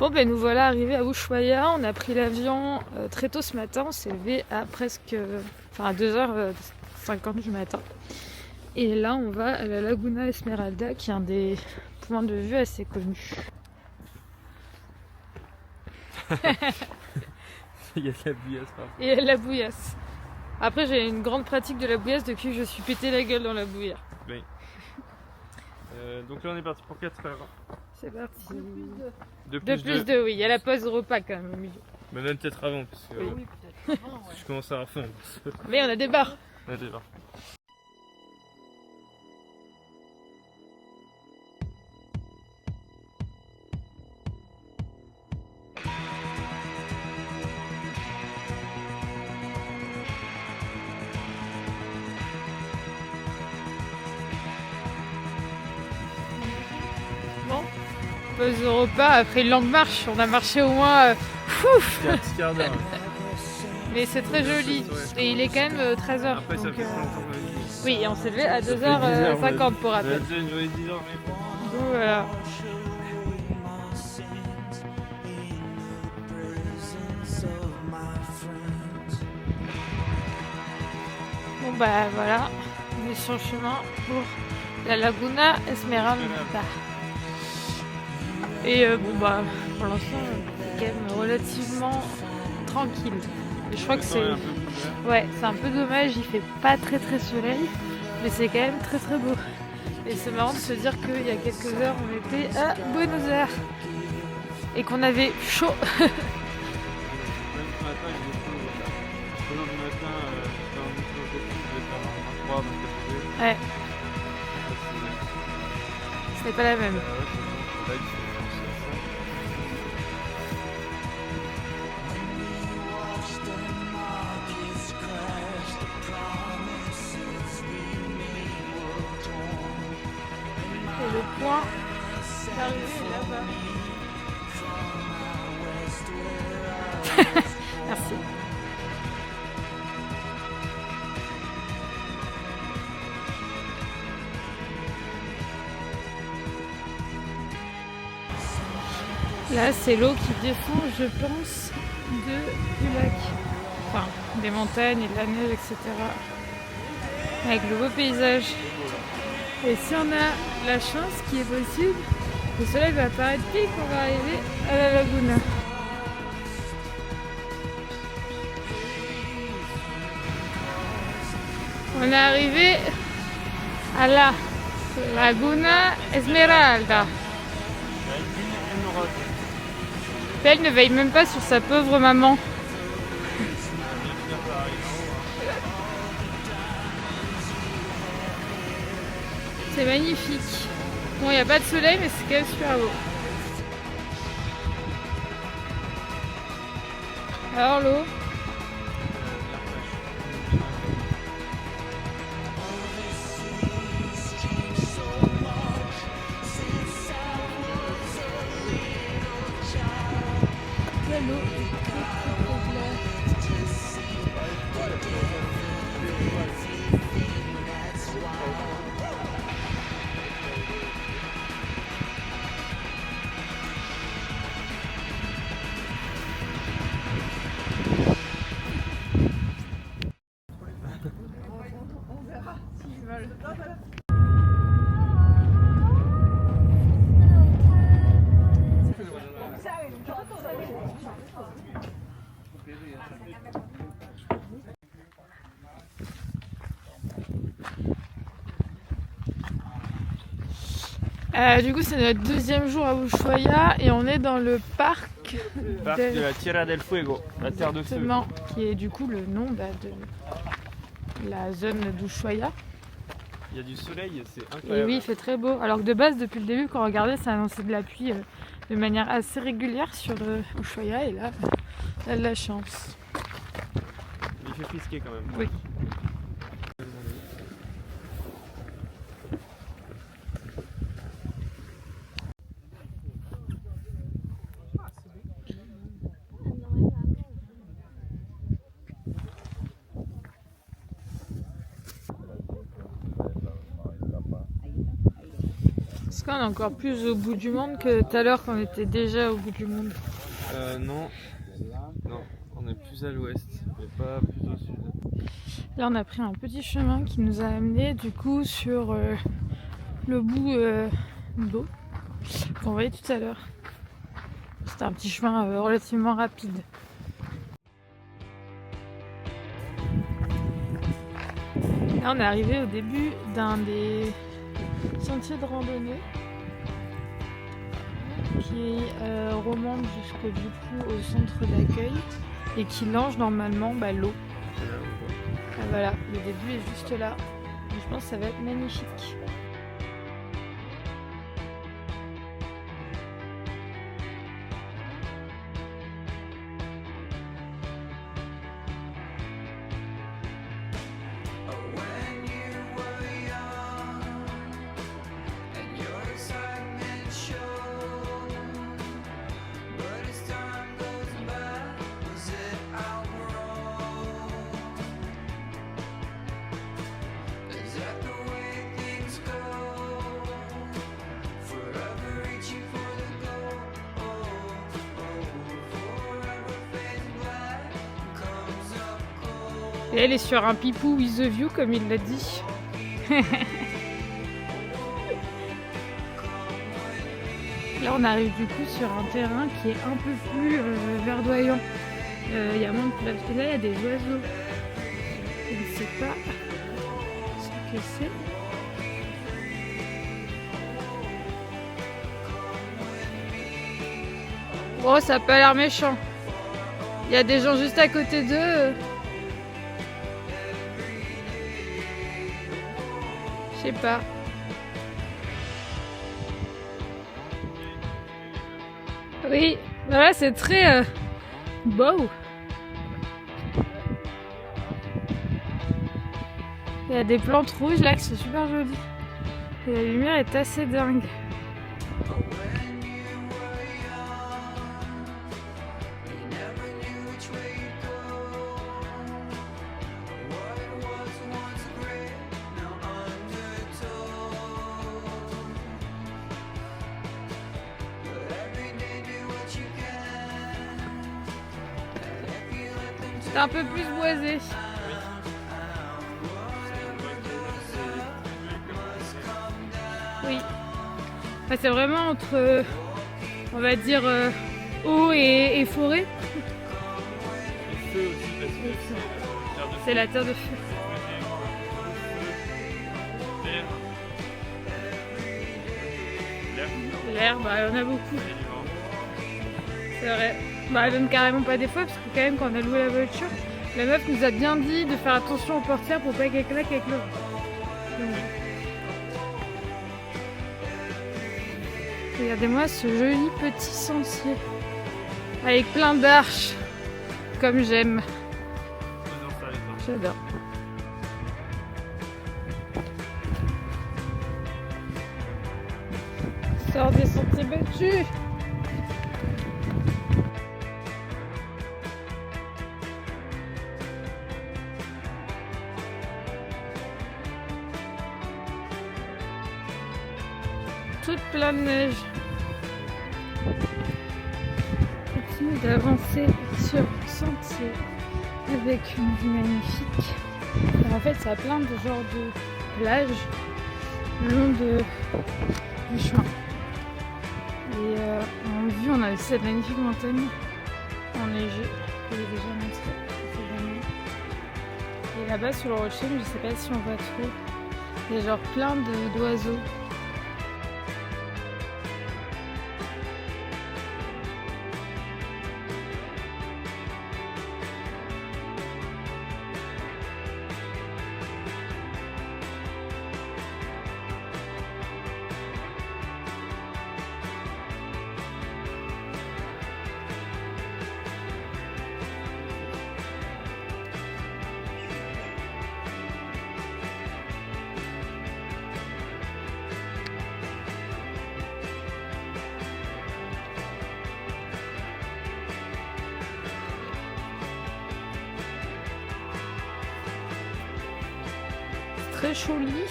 Bon ben nous voilà arrivés à Ushuaia, on a pris l'avion très tôt ce matin, on s'est levé à à 2h50 du matin. Et là on va à la Laguna Esmeralda qui est un des points de vue assez connus. Il y a de la bouillasse parfois. Et la bouillasse. Après j'ai une grande pratique de la bouillasse depuis que je suis pété la gueule dans la bouillie. Oui. Donc là on est parti pour 4 heures. C'est parti. De Plus de, oui, il y a la pause repas quand même au milieu. Mais même peut-être avant parce que Oui, peut-être avant, ouais. Je commence à fondre. Mais on a des bars. On a des bars. Bon, pause de repas après une longue marche. On a marché au moins Il y a un petit quart d'heure. Mais c'est très joli. Et il est quand même 13h. Après ça fait longtemps. Oui, et on s'est levé à 2h50 pour rappel. Déjà une journée de 10 heures, mais bon. Donc voilà. Bon bah voilà, on est sur le chemin pour la Laguna Esmeralda. Et bon bah pour l'instant c'est quand même relativement tranquille. Et je crois que c'est un peu dommage, il fait pas très soleil, mais c'est quand même très beau. Et c'est marrant de se dire qu'il y a quelques heures on était à Buenos Aires et qu'on avait chaud. Ouais. Ce n'est pas la même. Et le point d'arrivée est là-bas. Merci. Là, c'est l'eau qui descend, je pense, du lac. Enfin, des montagnes et de la neige, etc. Avec le beau paysage. Et si on a la chance, ce qui est possible, le soleil va apparaître pile quand on va arriver à la laguna. On est arrivé à la Laguna Esmeralda. Elle ne veille même pas sur sa pauvre maman. C'est magnifique. Bon, il n'y a pas de soleil, mais c'est quand même super beau. Alors l'eau. L'eau est très claire. On verra s'ils veulent. Du coup, c'est notre deuxième jour à Ushuaia et on est dans le parc de la Tierra del Fuego, la terre de feu. Qui est du coup le nom de la zone d'Ushuaia. Il y a du soleil, c'est incroyable. Et oui, il fait très beau. Alors que de base, depuis le début, quand on regardait, ça annonçait de la pluie de manière assez régulière sur Ushuaia. Et là, elle a de la chance. Il fait frisquer quand même. Oui. Est-ce qu'on est encore plus au bout du monde que tout à l'heure quand on était déjà au bout du monde? Non. Non, on est plus à l'ouest, mais pas plus au sud. Là on a pris un petit chemin qui nous a amené du coup sur le bout d'eau qu'on voyait tout à l'heure. C'était un petit chemin relativement rapide. Là on est arrivé au début d'un des sentiers de randonnée qui remonte jusqu'au du coup au centre d'accueil et qui longe normalement l'eau. Ah, voilà, le début est juste là. Je pense que ça va être magnifique. Et elle est sur un pipou with the view comme il l'a dit. Là on arrive du coup sur un terrain qui est un peu plus verdoyant. Il y a moins de place. Et là il y a des oiseaux. Je ne sais pas ce que c'est. Oh, ça a pas l'air méchant. Il y a des gens juste à côté d'eux. Je sais pas. Oui, voilà, c'est très beau. Il y a des plantes rouges là qui sont super jolies. Et la lumière est assez dingue. C'est un peu plus boisé. Oui. Enfin, c'est vraiment entre, on va dire, eau et forêt. Et feu aussi, parce que c'est la terre de feu. L'air, il y en a beaucoup. C'est vrai. Elle donne carrément pas des fois parce que quand même quand on a loué la voiture, la meuf nous a bien dit de faire attention aux portières pour pas qu'elle claque avec l'eau. Regardez-moi ce joli petit sentier avec plein d'arches comme j'aime. J'adore. Sors des sentiers battus. Toute plein de neige. Continue d'avancer sur le sentier avec une vue magnifique. Et en fait, ça a plein de genres de plages le long du chemin. Et en vue, on a aussi cette magnifique montagne enneigée que j'ai déjà montré. Et là-bas, sur le rocher, je sais pas si on voit trop, il y a genre plein d'oiseaux. Très joli.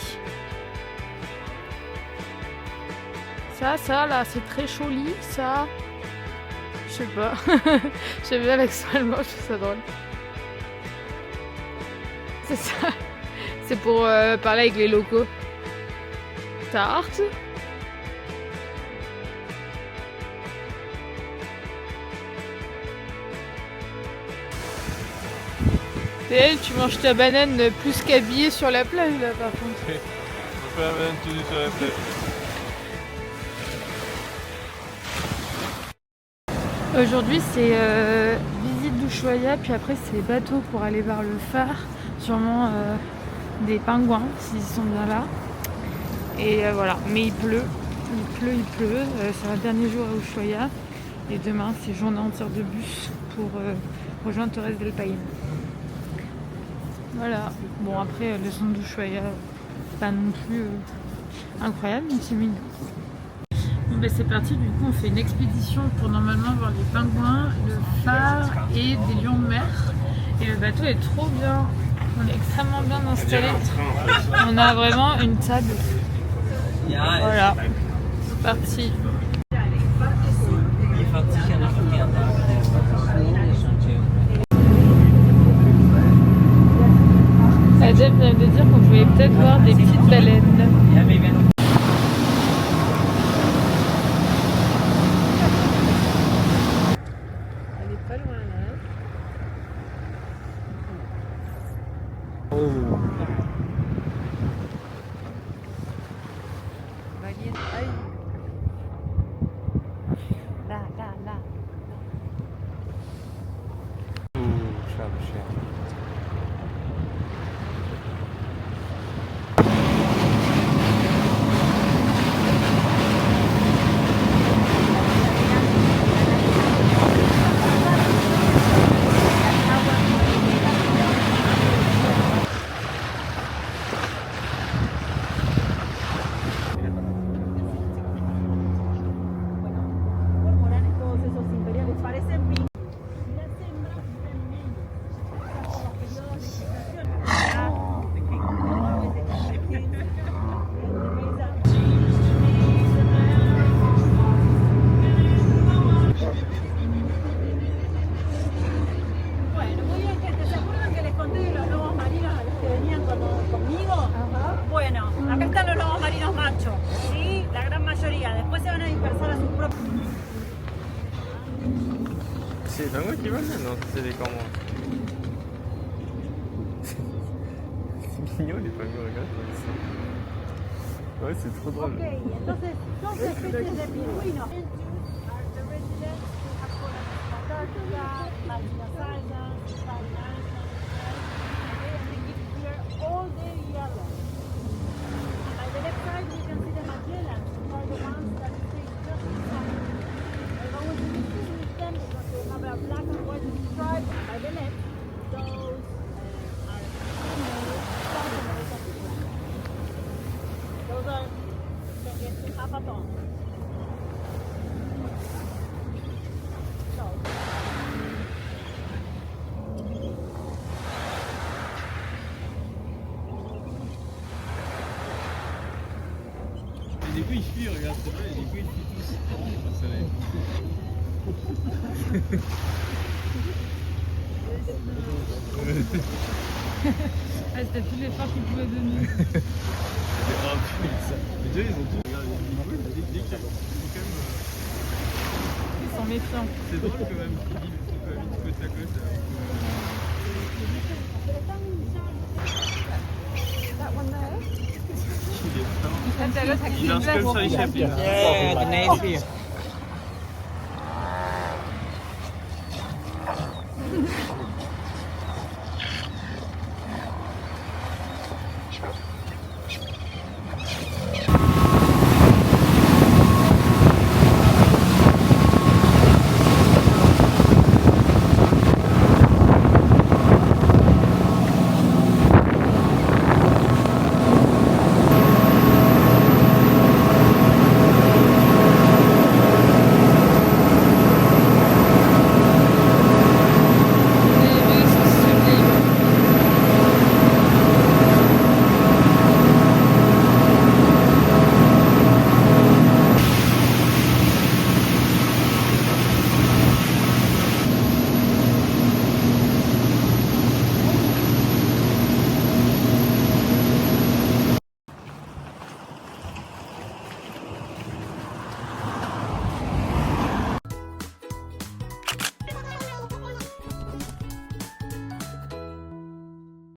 Ça là, c'est très joli. Ça, je sais pas. J'aime bien l'accent allemand, je trouve ça drôle. C'est ça. C'est pour parler avec les locaux. Tarte. Et elle, tu manges ta banane plus qu'habillée sur la plage là par contre. On fait la banane tout nu sur la plage. Aujourd'hui c'est visite d'Ushuaïa, puis après c'est bateau pour aller vers le phare, sûrement des pingouins s'ils sont bien là. Et voilà, mais il pleut, c'est un dernier jour à Ushuaïa et demain c'est journée entière de bus pour rejoindre Torres del Paine. Voilà, bon après le centre d'Ushuaïa, pas non plus incroyable, mais c'est mignon. Bon, ben c'est parti, du coup on fait une expédition pour normalement voir les pingouins, le phare et des lions de mer. Et le bateau est trop bien, on est extrêmement bien installé. On a vraiment une table. Voilà, c'est parti. Adèle vient de dire qu'on pouvait peut-être voir des petites baleines. Elle est pas loin là. Là. Acá están los lobos marinos machos, ¿sí? La gran mayoría. Después se van a dispersar a sus propios. C'est les pingouins qui volent là? Non, c'est des cormorans. C'est mignon les pingouins, regarde comme ça. Ouais, c'est trop drôle. Ok, entonces son especies de pingüinos. Black and white stripes by the left, those are South American people. Those are half a ton. Et des coups ils fuient, regarde, c'est vrai, des coups ils fuient tous. Ça va être... Ah, c'était tout l'effort qu'ils pouvaient donner. Mais déjà ils ont tout, regarde, ils quand même... Ils sont méfiants. C'est drôle quand même qu'ils vivent quand même côte à côte. Il marche comme sur les chapitres. Yeah, the nice view.